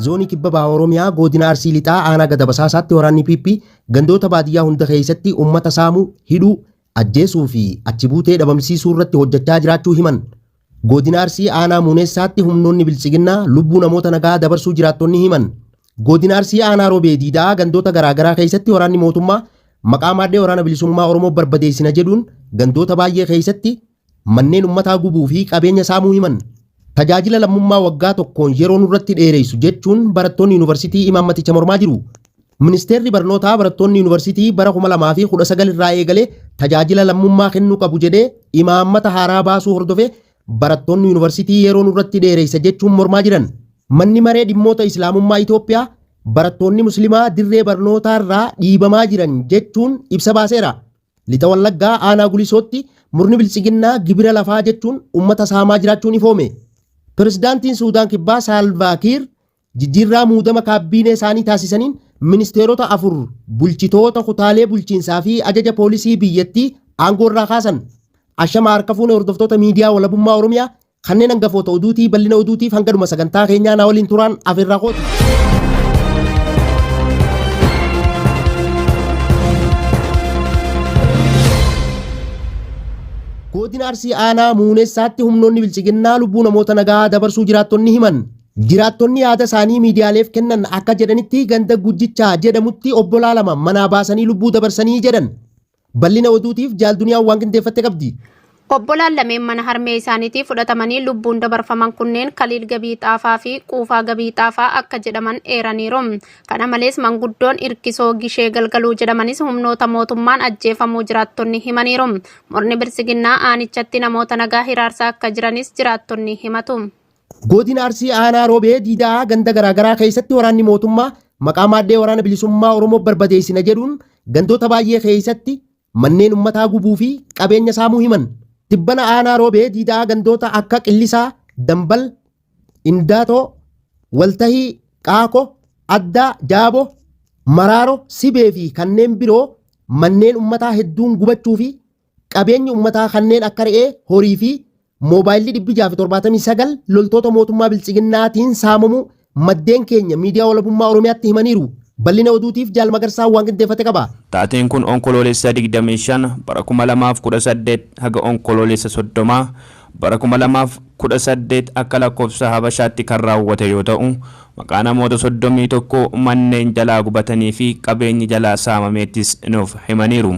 zoonii kibba bahaa Oromiyaa godina Arsii lixaa aanaa gada basaasaatti waraanni PP gandoota baadiyyaa hunda keessatti uummata saamuu, hidhuu, ajjeesuu fi achi buutee dhabamsiisuu irratti hojjechaa jiraachuu himan. Godina Arsii aanaa Muuneessaatti humnoonni bilchiginnaa lubbuu namoota nagaa dabarsuu jiraattonni himan. Godina Arsii aanaa Roobee Diidaa gandoota garaagaraa keessatti waraanni mootummaa maqaa maaddee waraana bilisummaa Oromoo barbadeessina jedhuun gandoota baay'ee keessatti manneen uummataa gubuu fi qabeenya saamuu himan. Tajaajila lammummaa waggaa tokkoon yeroo nurratti dheeressu jechuun barattoonni yuunivarsiitii imaammaticha mormaa jiru. Ministeerri barnootaa barattoonni yuunivarsiitii bara 2019 irraa eegalee tajaajila lammummaa kennuu qabu jedhee imaammata haaraa baasuu hordofee barattoonni yuunivarsiitii yeroo nurratti dheeressa jechuun mormaa jiran. Manni maree dhimmoota Islaamummaa Itoophiyaa barattoonni Muslimaa dirree barnootaa irraa dhiibamaa jiran jechuun ibsa baaseera. Lixa Wallaggaa aanaa Gulisootti murni bilchiginnaa gibira lafaa jechuun uummata saamaa jiraachuun ifoome. Pirezidaantiin Suudaan Kibbaa Saalvaa Kiir jijjiirraa muudama kaabinee isaanii taasisaniin ministeerota 4 bulchitoota kutaalee bulchiinsaa fi ajaja poolisii biyyattii aangoo irraa kaasan. Ashama harka fuune hordoftoota miidiyaa walabummaa Oromiyaa kanneen hangafoota oduutii bal'ina oduutiif hangaduma sagantaa keenyaa na waliin turaan afirraa qooti. Godina Arsii aanaa Muuneessaatti humnoonni bilchiginnaa lubbuu namoota nagaa dabarsuu jiraattonni himan. Jiraattonni yaada isaanii miidiyaaleef kennan akka jedhanitti ganda Gujjichaa jedhamutti obbolaa lama manaa baasanii lubbuu dabarsanii jedhan. Bal'ina oduutiif jaalduniyaan waan qindeeffatte qabdi. Obbolaan lameen mana harmee isaaniitii fudhatamanii lubbuun dabarfaman kunneen Kaliil Gabii Xaafaa fi Quufaa Gabii Xaafaa akka jedhaman eeraniiru. Kana malees manguddoon Irkisoo Gishee Galgaluu jedhamanis humnoota mootummaan ajjeefamuu jiraattonni himaniiru. Murni bilchiginnaa aanichatti namoota nagaa hiraarsaa akka jiranis jiraattonni himatu. Godina Arsii aanaa Roobee Diidaa ganda garaagaraa keessatti waraanni mootummaa maqaa maaddee waraana bilisummaa Oromoo barbadeessina jedhuun gandoota baay'ee keessatti manneen uummataa gubuu fi qabeenya saamuu himan. Tibbana aanaa Roobee Diidaa gandoota akka Qillisaa, Dambal, Indaatoo, Waltahii, Qaako, Addaa, Jaabo, Maraaro, Sibee fi kanneen biroo manneen uummataa hedduun gubachuu fi qabeenyi uummataa kanneen akka re'ee, horii fi moobaayilii 679 loltoota mootummaa bilchiginnaatiin saamamu maddeen keenya miidiyaa walabummaa Oromiyaatti himaniiru. Bal'ina oduutiif Jaal Magarsaa waan qindeeffate qaba. Taateen kun onkoloolessa 25 bara 2018 haga onkoloolessa 30 bara 2018 akka lakkoofsa Habashaatti kan raawwate yoo ta'u maqaa namoota 31 manneen jalaa gubatanii fi qabeenyi jalaa saamameettis nuuf himaniiru.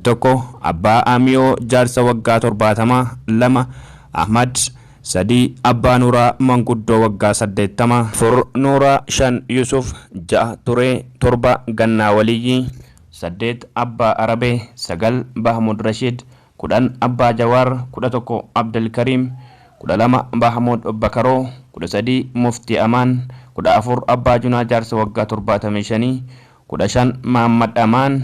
Tokko Abbaa Amiyoo jaarsa waggaa 70 2 Ahmad Sadi Abbaa Nuuraa manguddoo waggaa 80 Fur Nuuraa 5 Yusuf 6 Turee 7 Gannaa Waliyyi 8 Abbaa Arabee 9 Bahmud Rashid 10 Abbaa Jawaar 11 Abdul Karim 12 Bahmud Bakaroo 13 Mufti Amaan 14 Abbaa Junaa jaarsa waggaa 75 15 Muhammad Amaan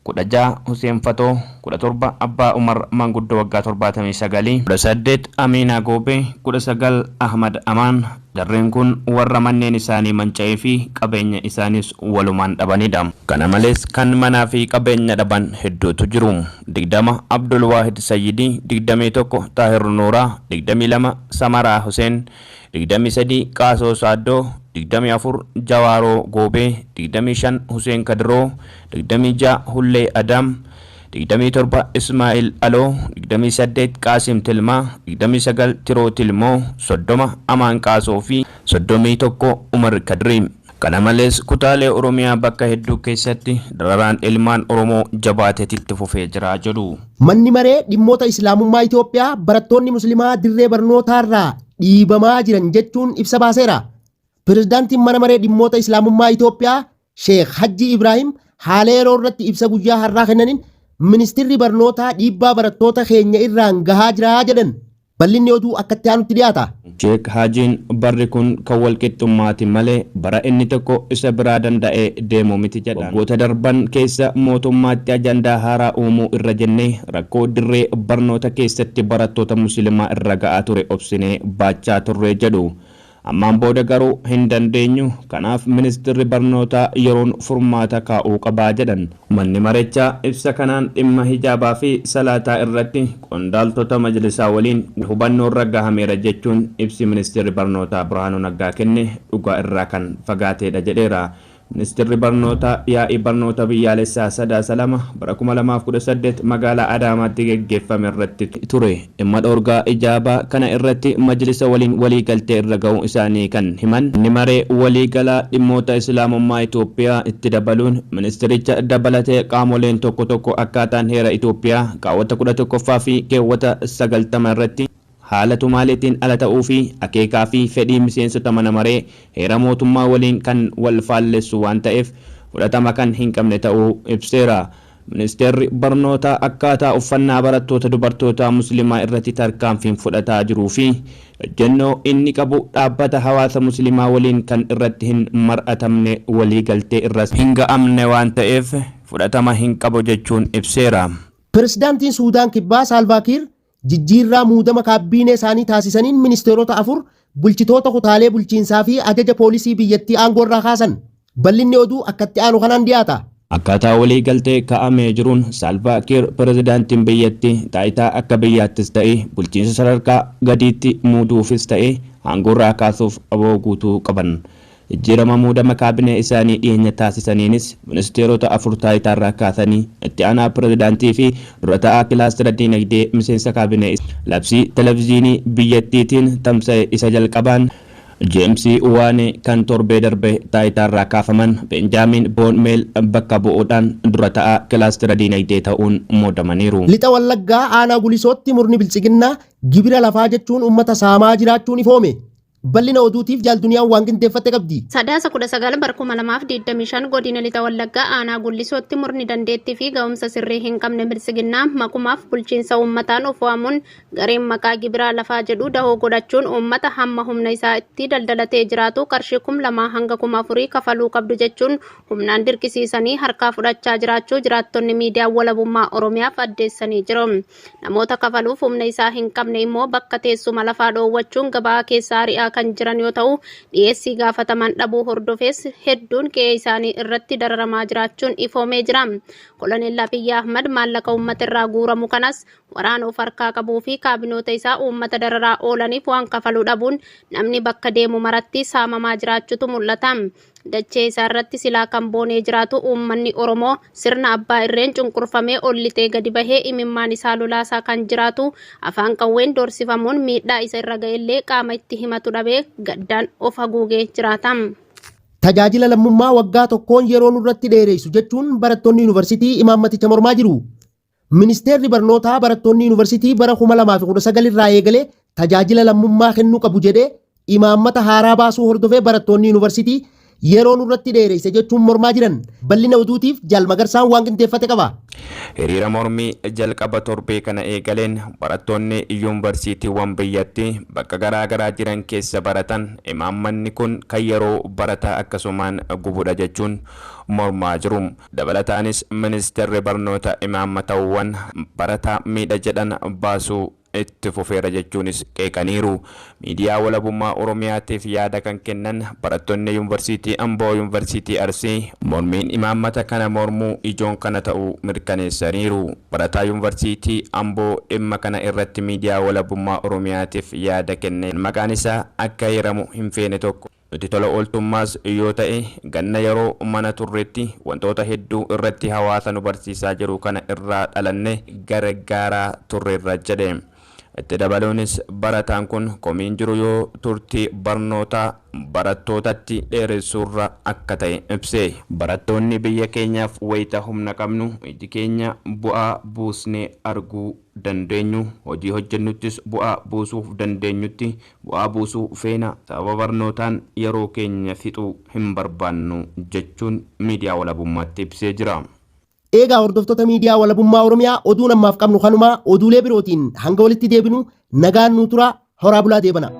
16 Hussein Fatoo 17 Abbaa Umar manguddoo waggaa 79 18 Amina Goobee 19 Ahmad Amaan. Jarreen kun warra manneen isaanii manca'ee fi qabeenya isaanis walumaan dhabanidha. Kana malees kan manaa fi qabeenya dhaban hedduutu jiru. 20 Abdul Waahid Sayyidii 21 Taahir Nuuraa 22 Samaraa Hussein 23 Qaasoo Saaddoo 24 Jawaaroo Goobee 25 Hussein Kadiroo 26 Hullee Adam 27 Ismaa'il Aloo 28 Qaasim Tilmaa 29 Tiroo Tilmoo 30 Amaan Qaasoo fi 31 Umar Kadriim. Kana malees kutaalee Oromiyaa bakka hedduu keessatti dararaan ilmaan Oromoo jabaateetti fufee jira jedhu. Manni maree dhimmoota Islaamummaa Itoophiyaa barattoonni Muslimaa dirree barnootaa irraa dhiibamaa jiran jechuun ibsa baaseera. Pirezidaantiin mana maree dhimmoota Islaamummaa Itoophiyaa Sheekh Hajji Ibrahim haala yeroo irratti ibsa guyyaa har'aa kennaniin ministeerri barnootaa dhiibbaa barattoota keenya irraan gahaa jira jedhan. Bal'inni oduu akkatti aanutti dhiyaata. Sheekh Hajiin barri kun kan walqixxummaati malee bara inni tokko isa biraa danda'ee deemu miti jedhan. Waggoota darban keessa mootummaatti ajandaa haaraa uumuu irra jennee rakkoo dirree barnoota keessatti barattoota musliimaa irra ga'aa ture obsinee baachaa turre jedhu. ammaan booda garuu hin dandeenyu kanaaf ministeerri barnootaa yeroon furmaata kaa'uu qabaa jedhan. Manni marichaa ibsa kanaan dhimma hijaabaa fi salaataa irratti qondaaltota majlisaa waliin hubannoo irra gahameera jechuun ibsi ministeerri barnootaa Birhaanuu Naggaa kenne dhugaa irraa kan fagaateedha jedheera. Ministeerri barnootaa yaa'ii barnoota biyyaalessaa sadaasa lama bara 2018 magaalaa Adaamaatti geggeeffame irratti ture. Dhimma dhoorgaa hijaabaa kana irratti majlisa waliin waliigaltee irra ga'uu isaanii kan himan manni maree waliigalaa dhimmoota islaamummaa Itoophiyaa itti dabaluun ministericha dabalatee qaamoleen tokko tokko akkaataan heera Itoophiyaa kaawwata 11ffaa fi keewwata 90 irratti haala tumaaleetiin ala ta'uu fi akeekaa fi fedhii miseensota mana maree heera mootummaa waliin kan wal faallessu waan ta'eef fudhatama kan hin qabne ta'uu ibseera. Ministeerri barnootaa akkaataa uffannaa barattoota dubartootaa musliimaa irratti tarkaanfiin fudhataa jiruu fi ejjennoo inni qabu dhaabbata hawaasa musliimaa waliin kan irratti hin mar'atamne waliigaltee irras hin ga'amne waan ta'eef fudhatama hin qabu jechuun ibseera. Pirezidaantiin Suudaan Kibbaa Saalvaa Kiir jijjiirraa muudama kaabinee isaanii taasisaniin ministeerota 4 bulchitoota kutaalee bulchiinsaa fi ajaja poolisii biyyattii aangoo irraa kaasan. Bal'inni oduu akkatti aanu kanaan dhiyaata. Akkaataa waliigaltee kaa'amee jiruun Saalvaa Kiir pirezidaantiin biyyattii taayitaa akka biyyaattis ta'e bulchiinsa sadarkaa gadiitti muuduufis ta'e aangoo irraa kaasuuf aboo guutuu qaban. Jijjiirama muudama kaabinee isaanii dhiyeenya taasisaniinis ministeerota 4 taayitaa irraa kaasanii itti aanaa pirezidaantii fi dura ta'aa kilaastira diinagdee miseensa kaabinee labsii televezyiinii biyyattiitiin tamsa'e isa jalqabaan James Uwane kan torbee darbe taayitaa irraa kaafaman Benjaamin Boonmeel bakka bu'uudhaan dura ta'aa kilaastira diinagdee ta'uun muudamaniiru. Lixa Wallaggaa aanaa Gulisootti murni bilchiginnaa gibira lafaa jechuun uummata saamaa jiraachuun ifoome. Bal'ina oduutiif jaaltuniyaan waan qindeeffatte qabdi. Sadaasa 19 bara 2025 godina Lixa Wallaggaa aanaa Gullisootti murni dandeettii fi ga'umsa sirrii hin qabne bilchiginnaa maqumaaf bulchiinsa uummataan of waamuun gareen maqaa gibiraa lafaa jedhu dahoo godhachuun uummata hamma humna isaa itti daldalatee jiraatu qarshii 2,000 hanga 4,000 kafaluu qabdu jechuun humnaan dirqisiisanii harkaa fudhachaa jiraachuu jiraattonni miidiyaa walabummaa Oromiyaaf addeessanii jiru. Namoota kafaluuf humna isaa hin qabne immoo bakka teessuma lafaa dhoowwachuun gabaa keessaa ari'aa kan jiran yoo ta'u dhiyeessii gaafataman dhabuu hordofees hedduun qe'ee isaanii irratti dararamaa jiraachuun ifoomee jira. Koloneel Abiyyi Ahmad maallaqa uummata irraa guuramu kanas waraana of harkaa qabuu fi kaabinoota isaa uummata dararaa oolaniif waan kafaluu dhabuun namni bakka deemu maratti saamamaa jiraachuutu mul'ata. Dachee isaa irratti silaa kan boonee jiraatu uummanni Oromoo sirna abbaa irreen cunqurfamee ollitee gadi bahee imimmaan isaa lolaasaa kan jiraatu afaan qawween doorsifamuun miidhaa isa irra ga'ellee qaama itti himatu dhabee gaddaan of haguugee jiraata. Tajaajila lammummaa waggaa tokkoon yeroo nurratti dheeressu jechuun barattoonni yuunivarsiitii imaammaticha mormaa jiru. Ministeerri barnootaa barattoonni yuunivarsiitii bara 2019 irraa eegalee tajaajila lammummaa kennuu qabu jedhee imaammata haaraa baasuu hordofee barattoonni yuunivarsiitii yeroo nurratti dheeresse jechuun mormaa jiran. Bal'ina oduutiif Jaalmagarsaan waan qindeeffate qaba. Hiriira mormii jalqaba torbee kana eegaleen barattoonni yuunivarsiitiiwwan biyyattii bakka garaa garaa jiran keessa baratan imaammanni kun kan yeroo barataa akkasumaan gubudha jechuun mormaa jiru. Dabalataanis ministeerri barnoota imaammatawwan barataa miidha jedhan baasuu itti fufeera jechuunis qeeqaniiru. Miidiyaa walabummaa Oromiyaatiif yaada kan kennan barattoonni yuunivarsiitii Amboo, yuunivarsiitii Arsii mormiin imaammata kana mormuu ijoon kana ta'uu mirkaneessaniiru. Barataa yuunivarsiitii Amboo dhimma kana irratti miidiyaa walabummaa Oromiyaatiif yaada kenneen maqaan isaa akka himamu hin feene tokko nuti tola ooltummaas yoo ta'e ganna yeroo mana turreetti wantoota hedduu irratti hawaasa nu barsiisaa jiru kana irraa dhalanne gargaaraa turreerra jedhe. Itti dabaluunis barataan kun komiin jiru yoo turtii barnootaa barattootatti dheeressuurra akka ta'e ibse. Barattoonni biyya keenyaaf wayita humna qabnu iji keenya bu'aa buusnee arguu dandeenyu hojii hojjennuttis bu'aa buusuuf dandeenyutti bu'aa buusuu feena sababa barnootaan yeroo keenya fixuu hin barbaannu jechuun miidiyaa walabummaatti ibsee jira. Eegaa hordoftoota miidiyaa walabummaa Oromiyaa oduun ammaaf qabnu kanuma oduulee birootiin hanga walitti deebinu nagaan nu tura horaa bulaa deebana.